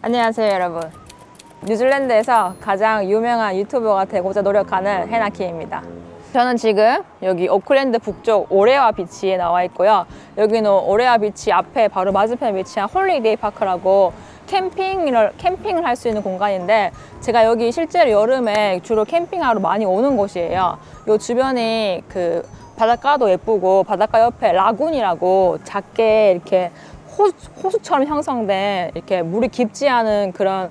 안녕하세요 여러분. 뉴질랜드에서 가장 유명한 유튜버가 되고자 노력하는 해나키입니다. 저는 지금 여기 오클랜드 북쪽 오레와 비치에 나와 있고요. 여기는 오레와 비치 앞에 바로 맞은편에 위치한 홀리데이 파크라고 캠핑을 할 수 있는 공간인데, 제가 여기 실제로 여름에 주로 캠핑하러 많이 오는 곳이에요. 요 주변이 그 바닷가도 예쁘고, 바닷가 옆에 라군이라고 작게 이렇게 호수처럼 형성된 이렇게 물이 깊지 않은 그런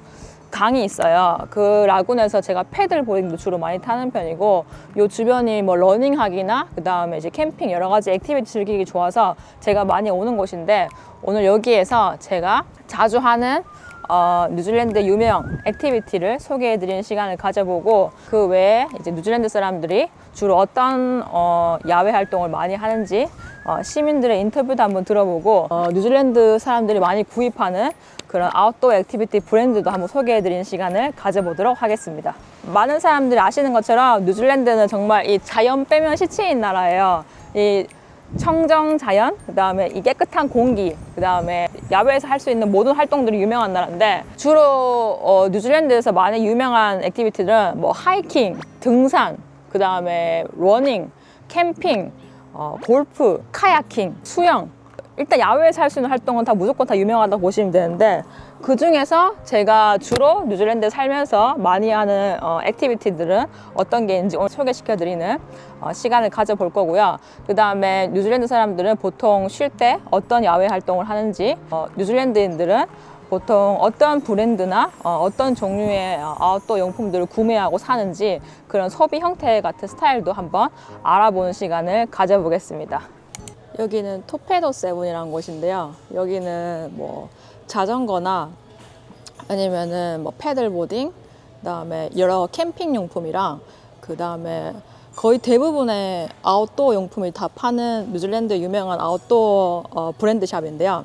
강이 있어요. 그 라군에서 제가 패들보딩도 주로 많이 타는 편이고, 요 주변이 뭐 러닝하기나 그 다음에 이제 캠핑 여러 가지 액티비티 즐기기 좋아서 제가 많이 오는 곳인데, 오늘 여기에서 제가 자주 하는 뉴질랜드 유명 액티비티를 소개해 드리는 시간을 가져보고, 그 외에 이제 뉴질랜드 사람들이 주로 어떤 야외 활동을 많이 하는지 시민들의 인터뷰도 한번 들어보고, 뉴질랜드 사람들이 많이 구입하는 그런 아웃도어 액티비티 브랜드도 한번 소개해 드리는 시간을 가져보도록 하겠습니다. 많은 사람들이 아시는 것처럼 뉴질랜드는 정말 이 자연 빼면 시체인 나라예요. 이 청정 자연, 그 다음에 이 깨끗한 공기, 그 다음에 야외에서 할 수 있는 모든 활동들이 유명한 나라인데, 주로 뉴질랜드에서 많이 유명한 액티비티들은 뭐 하이킹, 등산, 그 다음에 러닝, 캠핑, 골프, 카야킹, 수영, 일단 야외에서 할 수 있는 활동은 다 무조건 다 유명하다고 보시면 되는데, 그 중에서 제가 주로 뉴질랜드에 살면서 많이 하는 액티비티들은 어떤 게 있는지 오늘 소개시켜 드리는 시간을 가져볼 거고요. 그 다음에 뉴질랜드 사람들은 보통 쉴 때 어떤 야외 활동을 하는지, 뉴질랜드인들은 보통 어떤 브랜드나 어떤 종류의 아웃도어 용품들을 구매하고 사는지, 그런 소비 형태 같은 스타일도 한번 알아보는 시간을 가져보겠습니다. 여기는 토페도 세븐이라는 곳인데요. 여기는 뭐 자전거나 아니면은 뭐 패들보딩, 그다음에 여러 캠핑 용품이랑 그다음에 거의 대부분의 아웃도어 용품을 다 파는 뉴질랜드 유명한 아웃도어 브랜드 샵인데요.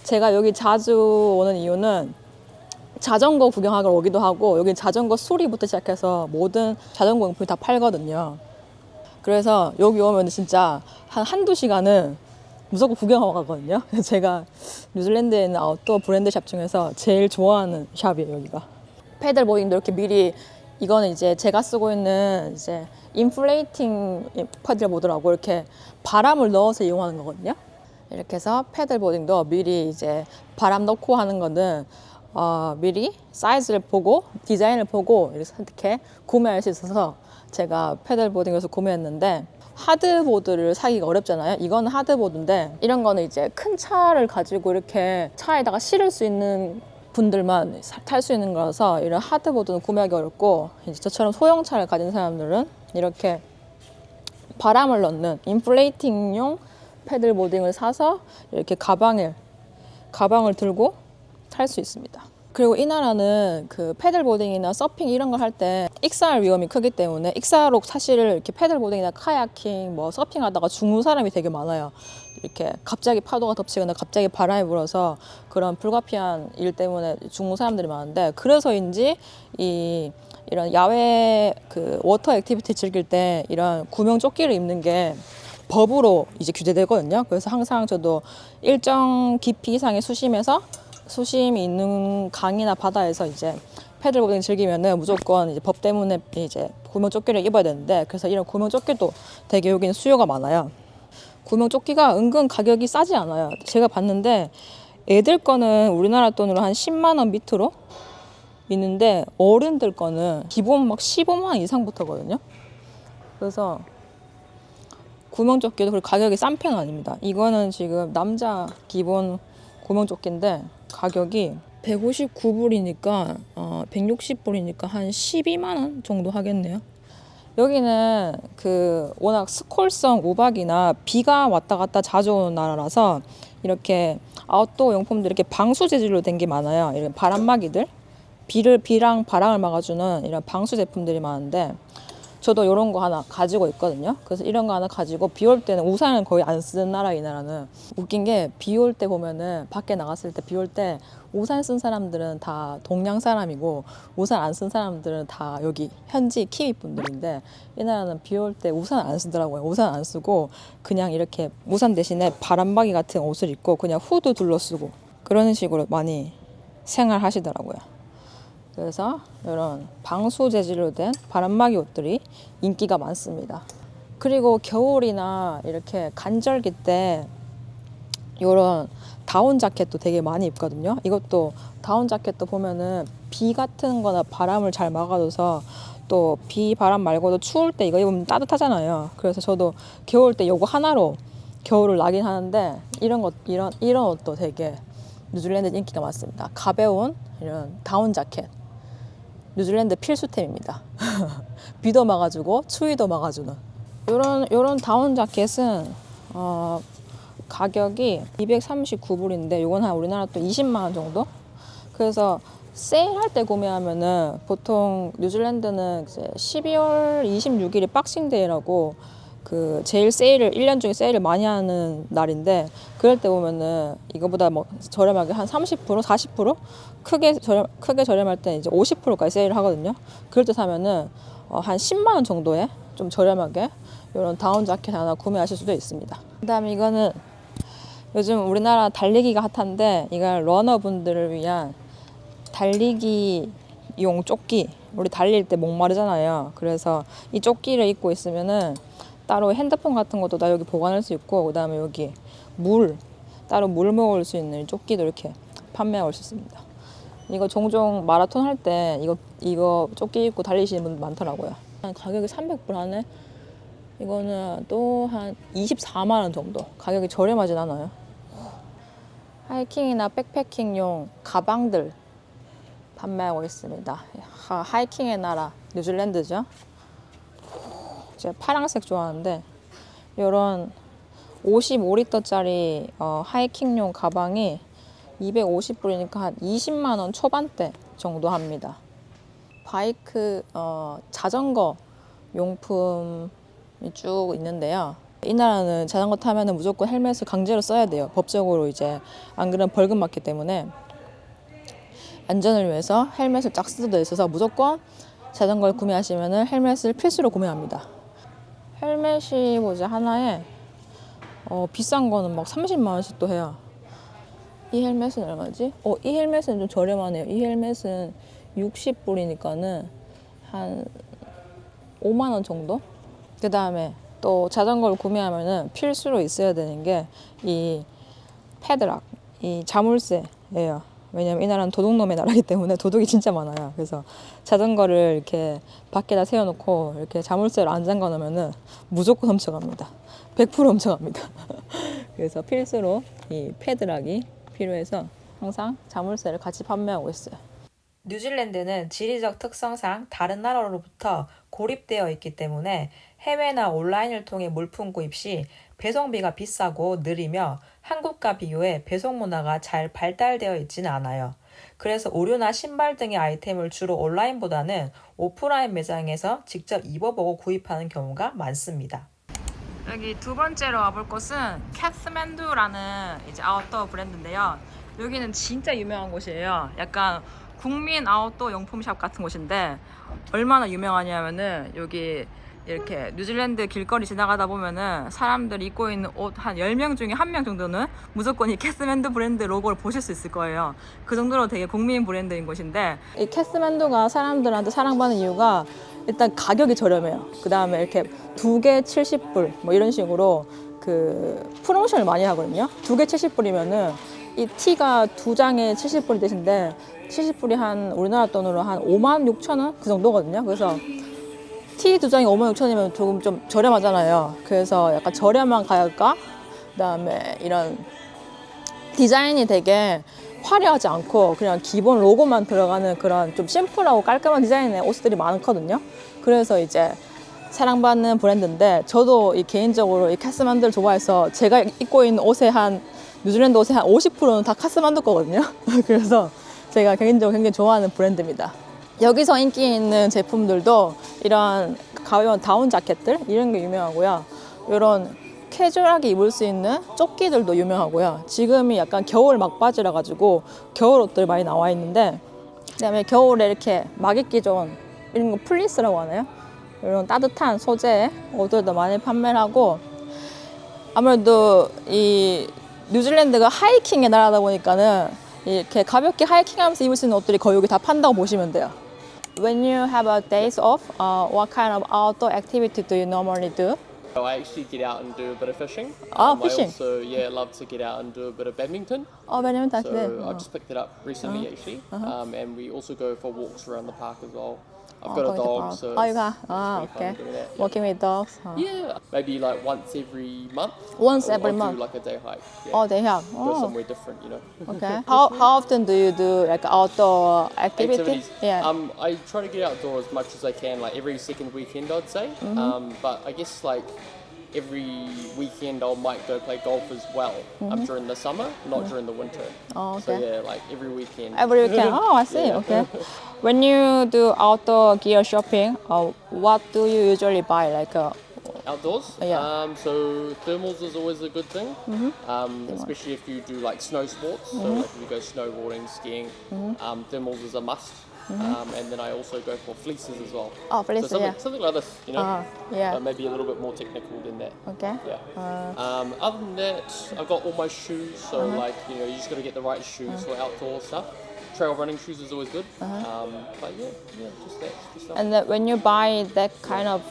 제가 여기 자주 오는 이유는 자전거 구경하러 오기도 하고, 여기 자전거 수리부터 시작해서 모든 자전거 용품이 다 팔거든요. 그래서 여기 오면 진짜 한두 시간은 무조건 구경하고 가거든요. 제가 뉴질랜드에 있는 아웃도어 브랜드 샵 중에서 제일 좋아하는 샵이에요, 여기가. 패들보딩도 이렇게 미리, 이거는 이제 제가 쓰고 있는 이제 인플레이팅 패들보드라고 이렇게 바람을 넣어서 이용하는 거거든요. 이렇게 해서 패들보딩도 미리 이제 바람 넣고 하는 거는 미리 사이즈를 보고 디자인을 보고 이렇게 선택해 구매할 수 있어서 제가 패들보딩에서 구매했는데, 하드보드를 사기가 어렵잖아요. 이거는 하드보드인데, 이런 거는 이제 큰 차를 가지고 이렇게 차에다가 실을 수 있는 분들만 탈 수 있는 거라서 이런 하드보드는 구매하기 어렵고, 이제 저처럼 소형차를 가진 사람들은 이렇게 바람을 넣는 인플레이팅용 패들보딩을 사서 이렇게 가방을 들고 탈 수 있습니다. 그리고 이 나라는 그 패들보딩이나 서핑 이런 걸 할 때 익사할 위험이 크기 때문에, 익사로 사실 이렇게 패들보딩이나 카야킹, 뭐 서핑하다가 죽는 사람이 되게 많아요. 이렇게 갑자기 파도가 덮치거나 갑자기 바람이 불어서 그런 불가피한 일 때문에 죽는 사람들이 많은데, 그래서인지 이런 야외 그 워터 액티비티 즐길 때 이런 구명조끼를 입는 게 법으로 이제 규제되거든요. 그래서 항상 저도 일정 깊이 이상의 수심이 있는 강이나 바다에서 이제 패들보딩 즐기면은 무조건 이제 법 때문에 이제 구명조끼를 입어야 되는데, 그래서 이런 구명조끼도 되게 여기는 수요가 많아요. 구명조끼가 은근 가격이 싸지 않아요. 제가 봤는데 애들 거는 우리나라 돈으로 한 10만 원 밑으로 있는데, 어른들 거는 기본 막 15만 원 이상부터거든요. 그래서 구명조끼도 그렇게 가격이 싼 편은 아닙니다. 이거는 지금 남자 기본 구명조끼인데 가격이 159불이니까 160불이니까 한 12만 원 정도 하겠네요. 여기는 그 워낙 스콜성 우박이나 비가 왔다 갔다 자주 오는 나라라서 이렇게 아웃도어 용품들 이렇게 방수 재질로 된 게 많아요. 이런 바람막이들, 비랑 바람을 막아주는 이런 방수 제품들이 많은데, 저도 이런 거 하나 가지고 있거든요. 그래서 이런 거 하나 가지고 비 올 때는 우산을 거의 안 쓰는 나라, 이 나라는. 웃긴 게 비 올 때 보면은 밖에 나갔을 때 비 올 때 우산 쓴 사람들은 다 동양 사람이고, 우산 안 쓴 사람들은 다 여기 현지 키위 분들인데, 이 나라는 비 올 때 우산 안 쓰더라고요. 우산 안 쓰고 그냥 이렇게 우산 대신에 바람막이 같은 옷을 입고 그냥 후드 둘러 쓰고 그런 식으로 많이 생활하시더라고요. 그래서 이런 방수 재질로 된 바람막이 옷들이 인기가 많습니다. 그리고 겨울이나 이렇게 간절기 때 이런 다운 자켓도 되게 많이 입거든요. 이것도 다운 자켓도 보면은 비 같은 거나 바람을 잘 막아줘서 또 비 바람 말고도 추울 때 이거 입으면 따뜻하잖아요. 그래서 저도 겨울 때 이거 하나로 겨울을 나긴 하는데 이런 옷도 되게 뉴질랜드 인기가 많습니다. 가벼운 이런 다운 자켓 뉴질랜드 필수템입니다. 비도 막아주고 추위도 막아주는 이런 다운 자켓은 가격이 239불인데 이건 한 우리나라 또 20만 원 정도? 그래서 세일할 때 구매하면은 보통 뉴질랜드는 이제 12월 26일이 박싱데이라고 그 제일 세일을 1년 중에 세일을 많이 하는 날인데 그럴 때 보면은 이거보다 뭐 저렴하게 한 30%, 40% 크게 저렴할 때 이제 50%까지 세일을 하거든요. 그럴 때 사면은 한 10만 원 정도에 좀 저렴하게 이런 다운 자켓 하나 구매하실 수도 있습니다. 그다음에 이거는 요즘 우리나라 달리기가 핫한데 이건 러너분들을 위한 달리기용 조끼. 우리 달릴 때 목마르잖아요. 그래서 이 조끼를 입고 있으면은 따로 핸드폰 같은 것도 다 여기 보관할 수 있고 그다음에 여기 따로 물 먹을 수 있는 조끼도 이렇게 판매하고 있습니다. 이거 종종 마라톤 할 때 이거 조끼 입고 달리시는 분들 많더라고요. 가격이 300불 하네. 이거는 또 한 24만 원 정도. 가격이 저렴하진 않아요. 하이킹이나 백패킹용 가방들 판매하고 있습니다. 하이킹의 나라 뉴질랜드죠. 제가 파란색 좋아하는데 이런 55리터짜리 하이킹용 가방이 250불이니까 한 20만 원 초반대 정도 합니다. 바이크 자전거 용품이 쭉 있는데요. 이 나라는 자전거 타면은 무조건 헬멧을 강제로 써야 돼요. 법적으로 이제 안 그러면 벌금 맞기 때문에 안전을 위해서 헬멧을 쫙 쓰도 있어서 무조건 자전거를 구매하시면은 헬멧을 필수로 구매합니다. 헬멧이 뭐지 하나에 비싼 거는 막 30만 원씩도 해요. 이 헬멧은 얼마지? 이 헬멧은 좀 저렴하네요. 이 헬멧은 60불이니까는 한 5만 원 정도? 그 다음에 또 자전거를 구매하면은 필수로 있어야 되는 게 이 패드락, 이 자물쇠예요. 왜냐면 이 나라는 도둑놈의 나라이기 때문에 도둑이 진짜 많아요. 그래서 자전거를 이렇게 밖에다 세워놓고 이렇게 자물쇠를 안 잠가 놓으면은 무조건 훔쳐갑니다. 100% 훔쳐갑니다. 그래서 필수로 이 패드락이 필요해서 항상 자물쇠를 같이 판매하고 있어요. 뉴질랜드는 지리적 특성상 다른 나라로부터 고립되어 있기 때문에 해외나 온라인을 통해 물품 구입 시 배송비가 비싸고 느리며 한국과 비교해 배송 문화가 잘 발달되어 있지는 않아요. 그래서 의류나 신발 등의 아이템을 주로 온라인보다는 오프라인 매장에서 직접 입어보고 구입하는 경우가 많습니다. 여기 두 번째로 와볼 곳은 캐스맨두라는 이제 아웃도어 브랜드인데요. 여기는 진짜 유명한 곳이에요. 약간 국민 아웃도어 용품샵 같은 곳인데 얼마나 유명하냐면은 여기 이렇게 뉴질랜드 길거리 지나가다 보면은 사람들이 입고 있는 옷 한 10명 중에 1명 정도는 무조건 이 캐스맨두 브랜드 로고를 보실 수 있을 거예요. 그 정도로 되게 국민 브랜드인 곳인데 이 캐스맨두가 사람들한테 사랑받는 이유가 일단 가격이 저렴해요. 그 다음에 이렇게 2개 70불 뭐 이런 식으로 그 프로모션을 많이 하거든요. 2개 70불이면은 이 티가 2장에 70불 대신데 70불이 한 우리나라 돈으로 한 5만 6천 원 그 정도거든요. 그래서 티 2장이 5만 6천 원이면 조금 좀 저렴하잖아요. 그래서 약간 저렴한 가격과 그다음에 이런 디자인이 되게 화려하지 않고 그냥 기본 로고만 들어가는 그런 좀 심플하고 깔끔한 디자인의 옷들이 많거든요. 그래서 이제 사랑받는 브랜드인데 저도 개인적으로 이 캐스만두를 좋아해서 제가 입고 있는 옷에 뉴질랜드 옷의 한 50%는 다 카스만두 거거든요. 그래서 제가 개인적으로 굉장히 좋아하는 브랜드입니다. 여기서 인기 있는 제품들도 이런 가벼운 다운 자켓들 이런 게 유명하고요. 이런 캐주얼하게 입을 수 있는 조끼들도 유명하고요. 지금이 약간 겨울 막바지라 가지고 겨울 옷들 많이 나와 있는데 그다음에 겨울에 이렇게 막 입기 좋은 이런 거 플리스라고 하나요? 이런 따뜻한 소재의 옷들도 많이 판매를 하고 아무래도 이 뉴질랜드가 하이킹의 나라다 보니까는 이렇게 가볍게 하이킹하면서 입을 수 있는 옷들이 거의 여기 다 판다고 보시면 돼요. When you have a days off, what kind of outdoor activity do you normally do? I actually get out and do a bit of fishing. Fishing. I also love to get out and do a bit of badminton. badminton. So I've just picked it up recently actually, and we also go for walks around the park as well. I've got a dog, so you it's got. really Okay. fun doing that. Yeah. Working with dogs. Yeah, maybe like once every month. Once I'll every do month. like a day hike. Yeah. Oh, they have. Go Oh, somewhere different, you know. okay. How often do you do like outdoor activity? Activities. Yeah. I try to get outdoors as much as I can, like every second weekend, I'd say. But I guess like every weekend I might go play golf as well during the summer, not during the winter. Oh, So okay. yeah, like every weekend. Every weekend. Oh, I see. Yeah. Okay. When you do outdoor gear shopping, what do you usually buy? Like Outdoors. Yeah. So thermals is always a good thing, especially if you do like snow sports. So like if you go snowboarding, skiing, thermals is a must. And then I also go for fleeces as well. Oh, fleeces, so yeah. something like this, you know. Yeah. But maybe a little bit more technical than that. Okay. Yeah. Other than that, I've got all my shoes. So like you just got to get the right shoes for outdoor stuff. Trail running shoes is always good. But yeah, just that. Just stuff. And then when you buy that kind of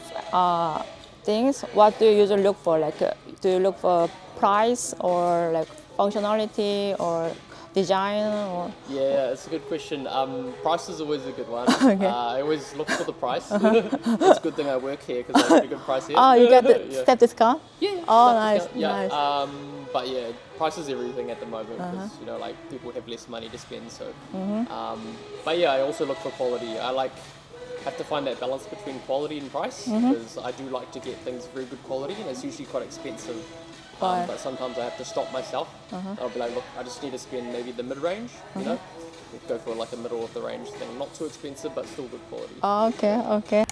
things, what do you usually look for? Like, do you look for price or like functionality or design or? Yeah, it's a good question. Price is always a good one. Okay. I always look for the price. It's a good thing I work here because I get a good price here. Oh, you get the Yeah. step discount? Yeah. Oh, stuff nice, discount, yeah. nice. But yeah, price is everything at the moment because like people have less money to spend. So, but yeah, I also look for quality. Have to find that balance between quality and price because I do like to get things very good quality and it's usually quite expensive. Right. But sometimes I have to stop myself. I'll be like, look, I just need to spend maybe the mid-range, you know, go for like a middle of the range thing. Not too expensive, but still good quality. Okay, okay.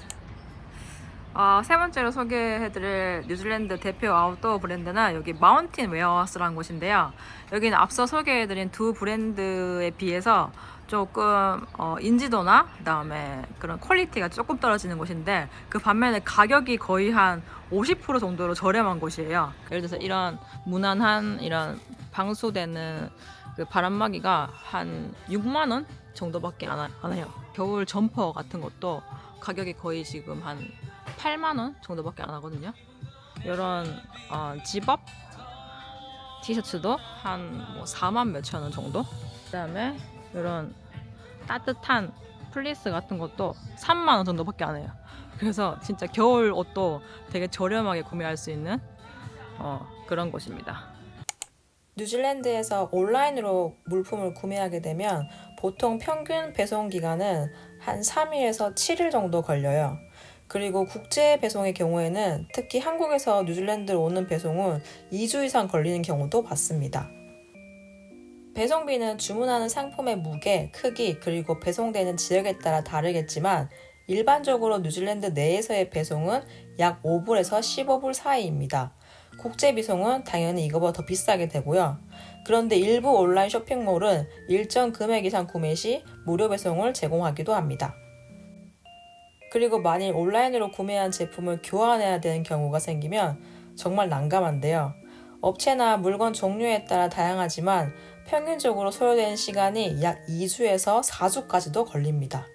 세 번째로 소개해드릴 뉴질랜드 대표 아웃도어 브랜드는 여기 마운틴 웨어하우스라는 곳인데요. 여기는 앞서 소개해드린 두 브랜드에 비해서 조금 인지도나 그다음에 그런 퀄리티가 조금 떨어지는 곳인데 그 반면에 가격이 거의 한 50% 정도로 저렴한 곳이에요. 예를 들어서 이런 무난한 이런 방수되는 그 바람막이가 한 6만 원 정도밖에 안 해요. 겨울 점퍼 같은 것도 가격이 거의 지금 한 8만 원 정도밖에 안 하거든요. 이런 집업 티셔츠도 한 뭐 4만 몇천 원 정도. 그다음에 이런 따뜻한 플리스 같은 것도 3만 원 정도밖에 안 해요. 그래서 진짜 겨울 옷도 되게 저렴하게 구매할 수 있는 그런 곳입니다. 뉴질랜드에서 온라인으로 물품을 구매하게 되면 보통 평균 배송 기간은 한 3일에서 7일 정도 걸려요. 그리고 국제 배송의 경우에는 특히 한국에서 뉴질랜드로 오는 배송은 2주 이상 걸리는 경우도 봤습니다. 배송비는 주문하는 상품의 무게, 크기, 그리고 배송되는 지역에 따라 다르겠지만 일반적으로 뉴질랜드 내에서의 배송은 약 5불에서 15불 사이입니다. 국제 배송은 당연히 이거보다 더 비싸게 되고요. 그런데 일부 온라인 쇼핑몰은 일정 금액 이상 구매 시 무료 배송을 제공하기도 합니다. 그리고 만일 온라인으로 구매한 제품을 교환해야 되는 경우가 생기면 정말 난감한데요. 업체나 물건 종류에 따라 다양하지만 평균적으로 소요되는 시간이 약 2주에서 4주까지도 걸립니다.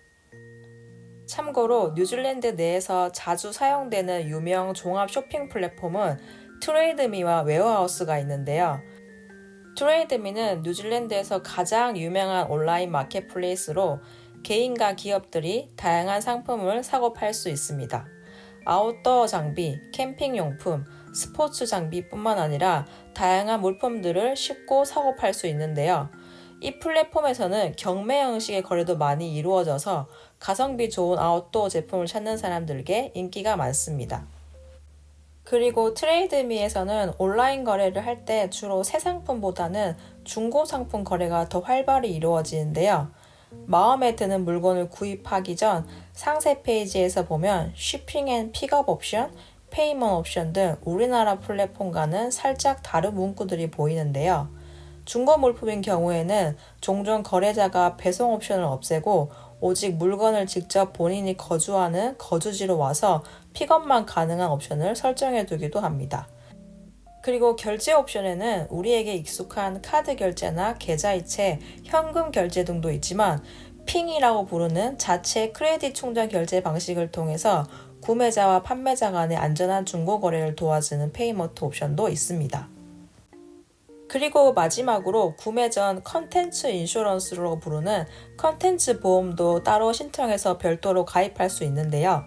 참고로 뉴질랜드 내에서 자주 사용되는 유명 종합 쇼핑 플랫폼은 트레이드미와 웨어하우스가 있는데요. 트레이드미는 뉴질랜드에서 가장 유명한 온라인 마켓플레이스로 개인과 기업들이 다양한 상품을 사고 팔 수 있습니다. 아웃도어 장비, 캠핑용품, 스포츠 장비뿐만 아니라 다양한 물품들을 쉽고 사고 팔 수 있는데요. 이 플랫폼에서는 경매 형식의 거래도 많이 이루어져서 가성비 좋은 아웃도어 제품을 찾는 사람들에게 인기가 많습니다. 그리고 트레이드미에서는 온라인 거래를 할 때 주로 새 상품보다는 중고 상품 거래가 더 활발히 이루어지는데요. 마음에 드는 물건을 구입하기 전 상세 페이지에서 보면 쉬핑 앤 픽업 옵션, 페이먼트 옵션 등 우리나라 플랫폼과는 살짝 다른 문구들이 보이는데요. 중고 물품인 경우에는 종종 거래자가 배송 옵션을 없애고 오직 물건을 직접 본인이 거주하는 거주지로 와서 픽업만 가능한 옵션을 설정해 두기도 합니다. 그리고 결제 옵션에는 우리에게 익숙한 카드 결제나 계좌이체, 현금 결제 등도 있지만 핑이라고 부르는 자체 크레딧 충전 결제 방식을 통해서 구매자와 판매자 간의 안전한 중고 거래를 도와주는 페이먼트 옵션도 있습니다. 그리고 마지막으로 구매 전 컨텐츠 인슈런스로 부르는 컨텐츠 보험도 따로 신청해서 별도로 가입할 수 있는데요.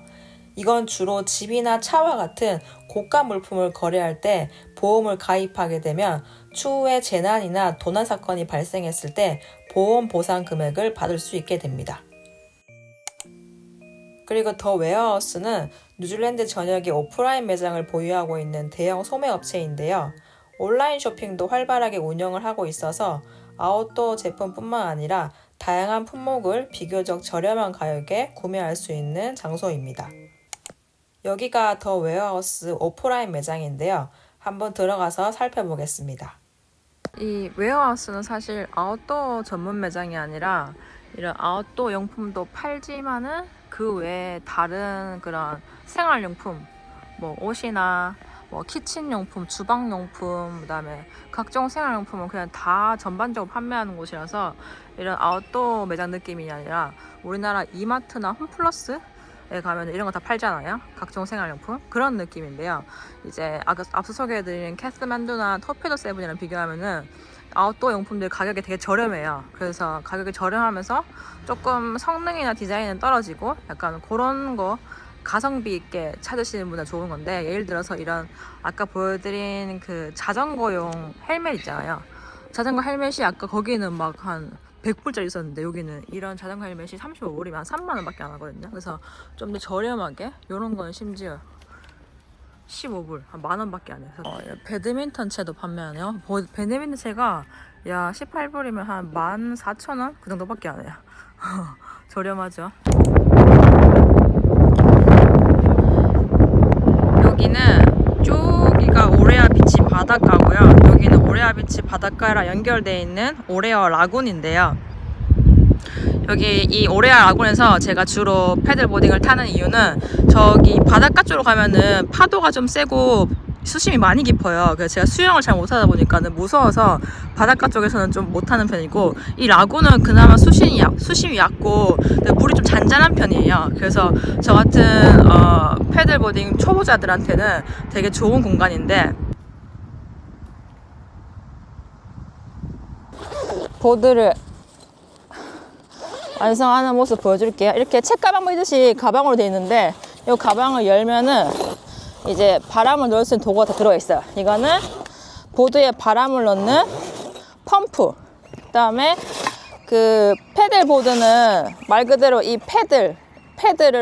이건 주로 집이나 차와 같은 고가 물품을 거래할 때 보험을 가입하게 되면 추후에 재난이나 도난 사건이 발생했을 때 보험 보상 금액을 받을 수 있게 됩니다. 그리고 더 웨어하우스는 뉴질랜드 전역에 오프라인 매장을 보유하고 있는 대형 소매업체인데요. 온라인 쇼핑도 활발하게 운영을 하고 있어서 아웃도어 제품뿐만 아니라 다양한 품목을 비교적 저렴한 가격에 구매할 수 있는 장소입니다. 여기가 더 웨어하우스 오프라인 매장인데요. 한번 들어가서 살펴보겠습니다. 이 웨어하우스는 사실 아웃도어 전문 매장이 아니라 이런 아웃도어 용품도 팔지만은 그 외에 다른 그런 생활용품, 뭐 옷이나 뭐 키친용품, 주방용품, 그다음에 각종 생활용품을 그냥 다 전반적으로 판매하는 곳이라서 이런 아웃도어 매장 느낌이 아니라 우리나라 이마트나 홈플러스에 가면 이런 거 다 팔잖아요. 각종 생활용품 그런 느낌인데요. 이제 앞서 소개해드린 캐스만두나 터피도 세븐이랑 비교하면은 아웃도어 용품들 가격이 되게 저렴해요. 그래서 가격이 저렴하면서 조금 성능이나 디자인은 떨어지고 약간 그런 거 가성비 있게 찾으시는 분은 좋은 건데, 예를 들어서 이런 아까 보여드린 그 자전거용 헬멧 있잖아요. 자전거 헬멧이 아까 거기는 막 한 100불짜리 있었는데 여기는 이런 자전거 헬멧이 35불이면 한 3만 원밖에 안 하거든요. 그래서 좀 더 저렴하게, 이런 거는 심지어 15불, 한 만 원밖에 안 해요. 배드민턴 채도 판매하네요. 배드민턴 채가 야 18불이면 한 14,000원? 그 정도밖에 안 해요. 저렴하죠. 여기는 저기가 오레아 비치 바닷가고요. 여기는 오레아 비치 바닷가랑 연결되어 있는 오레아 라군인데요. 여기 이 오레아 라군에서 제가 주로 패들보딩을 타는 이유는 저기 바닷가 쪽으로 가면은 파도가 좀 세고 수심이 많이 깊어요. 그래서 제가 수영을 잘 못하다 보니까는 무서워서 바닷가 쪽에서는 좀 못하는 편이고, 이 라군은 그나마 수심이 얕고 물이 좀 잔잔한 편이에요. 그래서 저 같은 패들보딩 초보자들한테는 되게 좋은 공간인데, 보드를 완성하는 모습 보여줄게요. 이렇게 책가방 보듯이 가방으로 되어 있는데, 이 가방을 열면은 이제 바람을 넣을 수 있는 도구가 다 들어가 있어요. 이거는 보드에 바람을 넣는 펌프. 그다음에 그 패들 보드는 말 그대로 이 패들을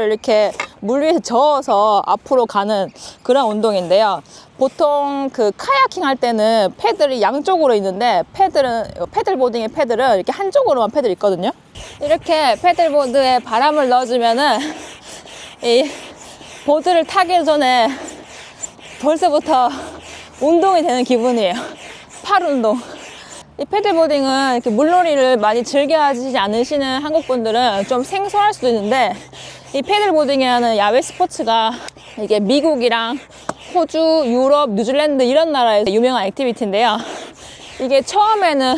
이렇게 물 위에서 저어서 앞으로 가는 그런 운동인데요. 보통 그 카야킹 할 때는 패들이 양쪽으로 있는데, 패들보딩의 패들은 이렇게 한쪽으로만 패들이 있거든요. 이렇게 패들보드에 바람을 넣어주면은 이 보드를 타기 전에 벌써부터 운동이 되는 기분이에요. 팔 운동. 이 패들보딩은 이렇게 물놀이를 많이 즐겨 하지 않으시는 한국 분들은 좀 생소할 수도 있는데, 이 패들보딩이라는 야외 스포츠가 이게 미국이랑 호주, 유럽, 뉴질랜드 이런 나라에서 유명한 액티비티인데요. 이게 처음에는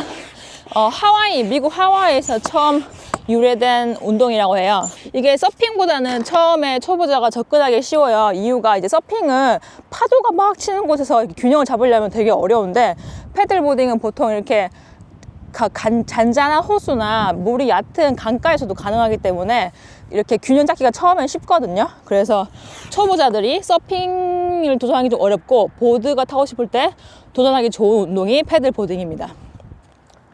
미국 하와이에서 처음 유래된 운동이라고 해요. 이게 서핑보다는 처음에 초보자가 접근하기 쉬워요. 이유가 이제 서핑은 파도가 막 치는 곳에서 균형을 잡으려면 되게 어려운데, 패들보딩은 보통 이렇게 잔잔한 호수나 물이 얕은 강가에서도 가능하기 때문에 이렇게 균형 잡기가 처음엔 쉽거든요. 그래서 초보자들이 서핑을 도전하기 좀 어렵고 보드가 타고 싶을 때 도전하기 좋은 운동이 패들보딩입니다.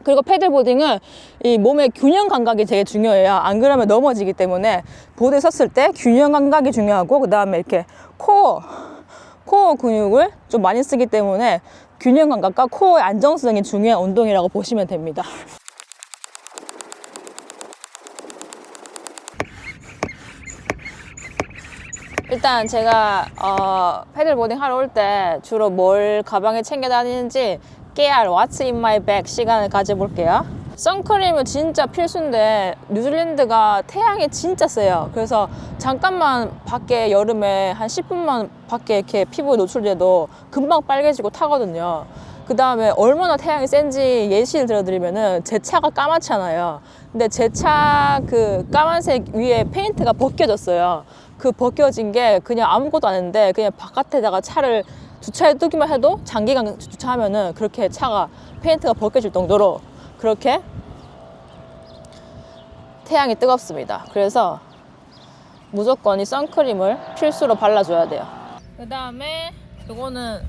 그리고 패들보딩은 이 몸의 균형 감각이 되게 중요해요. 안 그러면 넘어지기 때문에 보드에 섰을 때 균형 감각이 중요하고, 그 다음에 이렇게 코어 근육을 좀 많이 쓰기 때문에 균형 감각과 코어의 안정성이 중요한 운동이라고 보시면 됩니다. 일단 제가 패들보딩 하러 올 때 주로 뭘 가방에 챙겨 다니는지 깨알 What's in my bag 시간을 가져볼게요. 선크림은 진짜 필수인데 뉴질랜드가 태양이 진짜 세요. 그래서 잠깐만 밖에 여름에 한 10분만 밖에 이렇게 피부에 노출돼도 금방 빨개지고 타거든요. 그 다음에 얼마나 태양이 센지 예시를 들어드리면은 제 차가 까맣잖아요. 근데 제 차 그 까만색 위에 페인트가 벗겨졌어요. 그 벗겨진 게 그냥 아무것도 아닌데 그냥 바깥에다가 차를 주차해 두기만 해도 장기간 주차하면은 그렇게 차가 페인트가 벗겨질 정도로 그렇게 태양이 뜨겁습니다. 그래서 무조건 이 선크림을 필수로 발라줘야 돼요. 그 다음에 요거는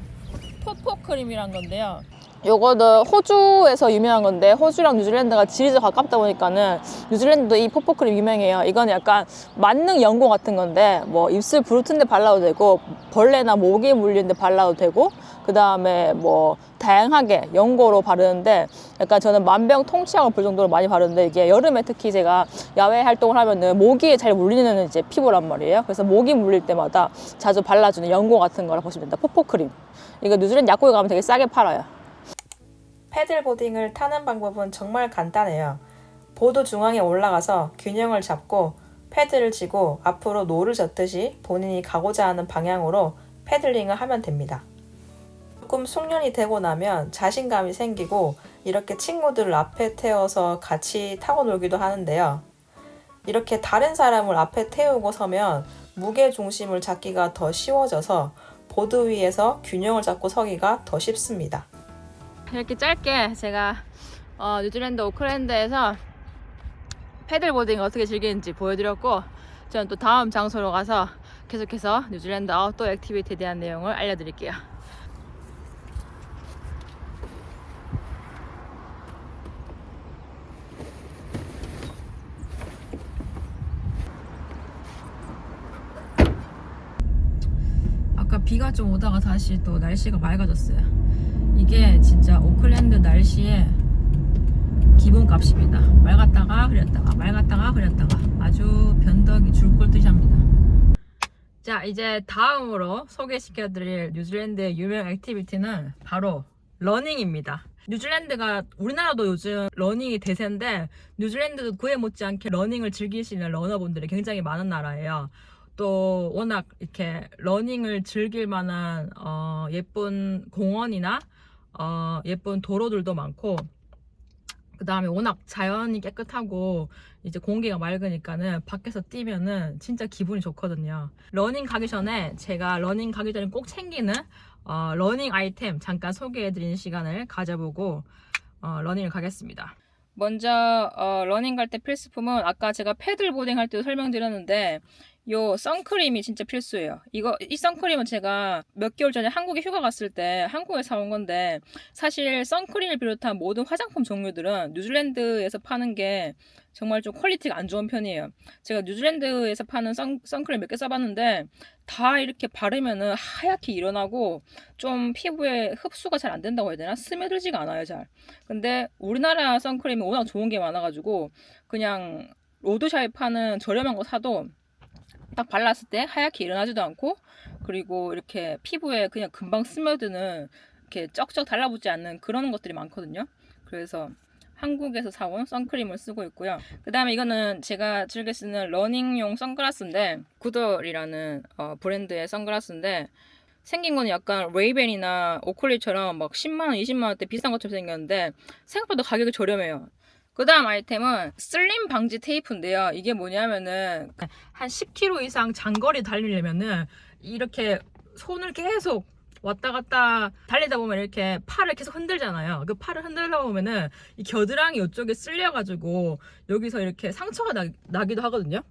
포포크림이란 건데요. 요거는 호주에서 유명한 건데 호주랑 뉴질랜드가 지리적 가깝다 보니까는 뉴질랜드도 이 포포크림 유명해요. 이건 약간 만능 연고 같은 건데 뭐 입술 부르튼 데 발라도 되고 벌레나 모기 물리는 데 발라도 되고 그 다음에 뭐 다양하게 연고로 바르는데 약간 저는 만병통치약을 볼 정도로 많이 바르는데 이게 여름에 특히 제가 야외 활동을 하면은 모기에 잘 물리는 이제 피부란 말이에요. 그래서 모기 물릴 때마다 자주 발라주는 연고 같은 거라 보시면 됩니다. 포포크림. 이거 뉴질랜드 약국에 가면 되게 싸게 팔아요. 패들보딩을 타는 방법은 정말 간단해요. 보드 중앙에 올라가서 균형을 잡고 패드를 쥐고 앞으로 노를 젓듯이 본인이 가고자 하는 방향으로 패들링을 하면 됩니다. 조금 숙련이 되고 나면 자신감이 생기고 이렇게 친구들을 앞에 태워서 같이 타고 놀기도 하는데요. 이렇게 다른 사람을 앞에 태우고 서면 무게 중심을 잡기가 더 쉬워져서 보드 위에서 균형을 잡고 서기가 더 쉽습니다. 이렇게 짧게 제가 뉴질랜드 오클랜드에서 패들보딩 어떻게 즐기는지 보여드렸고 저는 또 다음 장소로 가서 계속해서 뉴질랜드 아웃도어 액티비티에 대한 내용을 알려드릴게요. 아까 비가 좀 오다가 다시 또 날씨가 맑아졌어요. 이게 진짜 오클랜드 날씨의 기본값입니다. 맑았다가 흐렸다가 맑았다가 흐렸다가 아주 변덕이 줄골 듯이 합니다. 자, 이제 다음으로 소개시켜드릴 뉴질랜드의 유명 액티비티는 바로 러닝입니다. 뉴질랜드가 우리나라도 요즘 러닝이 대세인데 뉴질랜드도 그에 못지않게 러닝을 즐기시는 러너분들이 굉장히 많은 나라예요. 또 워낙 이렇게 러닝을 즐길 만한 예쁜 공원이나 예쁜 도로들도 많고 그 다음에 워낙 자연이 깨끗하고 이제 공기가 맑으니까는 밖에서 뛰면은 진짜 기분이 좋거든요. 러닝 가기 전에 제가 러닝 가기 전에 꼭 챙기는 러닝 아이템 잠깐 소개해드리는 시간을 가져보고 러닝을 가겠습니다. 먼저 러닝 갈 때 필수품은 아까 제가 패들보딩 할 때도 설명드렸는데 요 선크림이 진짜 필수예요. 이 선크림은 제가 몇 개월 전에 한국에 휴가 갔을 때 한국에 사온 건데 사실 선크림을 비롯한 모든 화장품 종류들은 뉴질랜드에서 파는 게 정말 좀 퀄리티가 안 좋은 편이에요. 제가 뉴질랜드에서 파는 선크림 몇 개 써봤는데 다 이렇게 바르면은 하얗게 일어나고 좀 피부에 흡수가 잘 안 된다고 해야 되나? 스며들지가 않아요, 잘. 근데 우리나라 선크림은 워낙 좋은 게 많아가지고 그냥 로드샵에 파는 저렴한 거 사도 딱 발랐을 때 하얗게 일어나지도 않고 그리고 이렇게 피부에 그냥 금방 스며드는 이렇게 쩍쩍 달라붙지 않는 그런 것들이 많거든요. 그래서 한국에서 사온 선크림을 쓰고 있고요. 그 다음에 이거는 제가 즐겨 쓰는 러닝용 선글라스인데 구덜이라는 브랜드의 선글라스인데 생긴 거는 약간 레이벤이나 오클리처럼 막 10만원, 20만원대 비싼 것처럼 생겼는데 생각보다 가격이 저렴해요. 그 다음 아이템은 슬림 방지 테이프인데요. 이게 뭐냐면은 한 10km 이상 장거리 달리려면은 이렇게 손을 계속 왔다 갔다 달리다 보면 이렇게 팔을 계속 흔들잖아요. 그 팔을 흔들다 보면은 이 겨드랑이 이쪽에 쓸려가지고 여기서 이렇게 상처가 나기도 하거든요.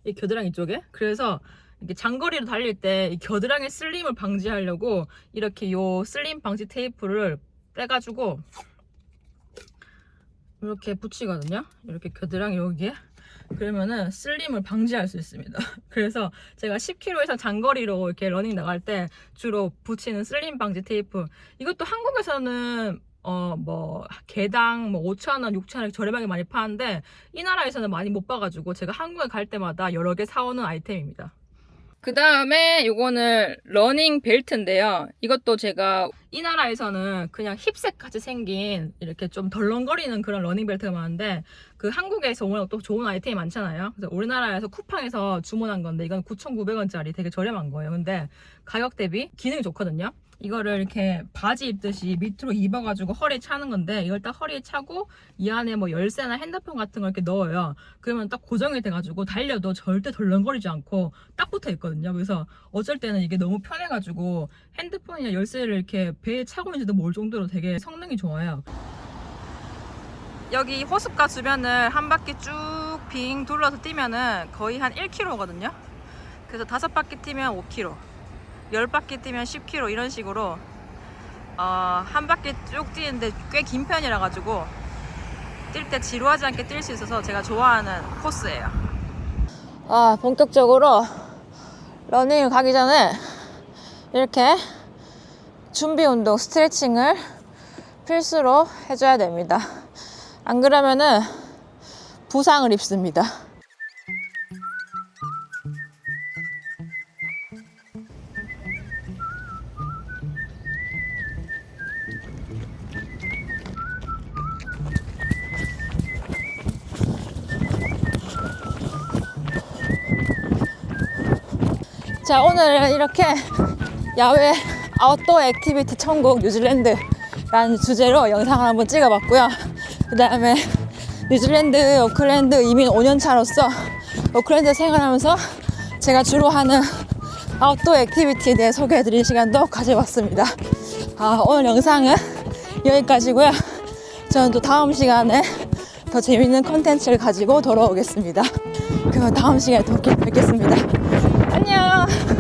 이 겨드랑이 쪽에. 그래서 이렇게 장거리로 달릴 때 이 겨드랑이 슬림을 방지하려고 이렇게 요 슬림 방지 테이프를 빼가지고 이렇게 붙이거든요. 이렇게 겨드랑이 여기에. 그러면은 슬림을 방지할 수 있습니다. 그래서 제가 10km 이상 장거리로 이렇게 러닝 나갈 때 주로 붙이는 슬림 방지 테이프. 이것도 한국에서는 뭐 개당 뭐 5,000원, 6,000원 저렴하게 많이 파는데 이 나라에서는 많이 못 봐가지고 제가 한국에 갈 때마다 여러 개 사오는 아이템입니다. 그 다음에 요거는 러닝 벨트인데요. 이것도 제가 이 나라에서는 그냥 힙색 같이 생긴 이렇게 좀 덜렁거리는 그런 러닝 벨트가 많은데 그 한국에서 오늘 또 좋은 아이템이 많잖아요. 그래서 우리나라에서 쿠팡에서 주문한 건데 이건 9,900원짜리 되게 저렴한 거예요. 근데 가격 대비 기능이 좋거든요. 이거를 이렇게 바지 입듯이 밑으로 입어가지고 허리에 차는 건데 이걸 딱 허리에 차고 이 안에 뭐 열쇠나 핸드폰 같은 걸 이렇게 넣어요. 그러면 딱 고정이 돼가지고 달려도 절대 덜렁거리지 않고 딱 붙어 있거든요. 그래서 어쩔 때는 이게 너무 편해가지고 핸드폰이나 열쇠를 이렇게 배에 차고 있는지도 모를 정도로 되게 성능이 좋아요. 여기 호숫가 주변을 한 바퀴 쭉 빙 둘러서 뛰면은 거의 한 1km거든요. 그래서 5바퀴 뛰면 5km. 10바퀴 뛰면 10km 이런 식으로 한 바퀴 쭉 뛰는데 꽤 긴 편이라 가지고 뛸 때 지루하지 않게 뛸 수 있어서 제가 좋아하는 코스예요. 본격적으로 러닝을 가기 전에 이렇게 준비 운동 스트레칭을 필수로 해줘야 됩니다. 안 그러면은 부상을 입습니다. 자, 오늘 이렇게 야외 아웃도어 액티비티 천국 뉴질랜드라는 주제로 영상을 한번 찍어봤고요. 그 다음에 뉴질랜드, 오클랜드 이민 5년차로서 오클랜드 생활하면서 제가 주로 하는 아웃도어 액티비티에 대해 소개해드릴 시간도 가져봤습니다. 오늘 영상은 여기까지고요. 저는 또 다음 시간에 더 재밌는 컨텐츠를 가지고 돌아오겠습니다. 그럼 다음 시간에 또 뵙겠습니다. 안녕.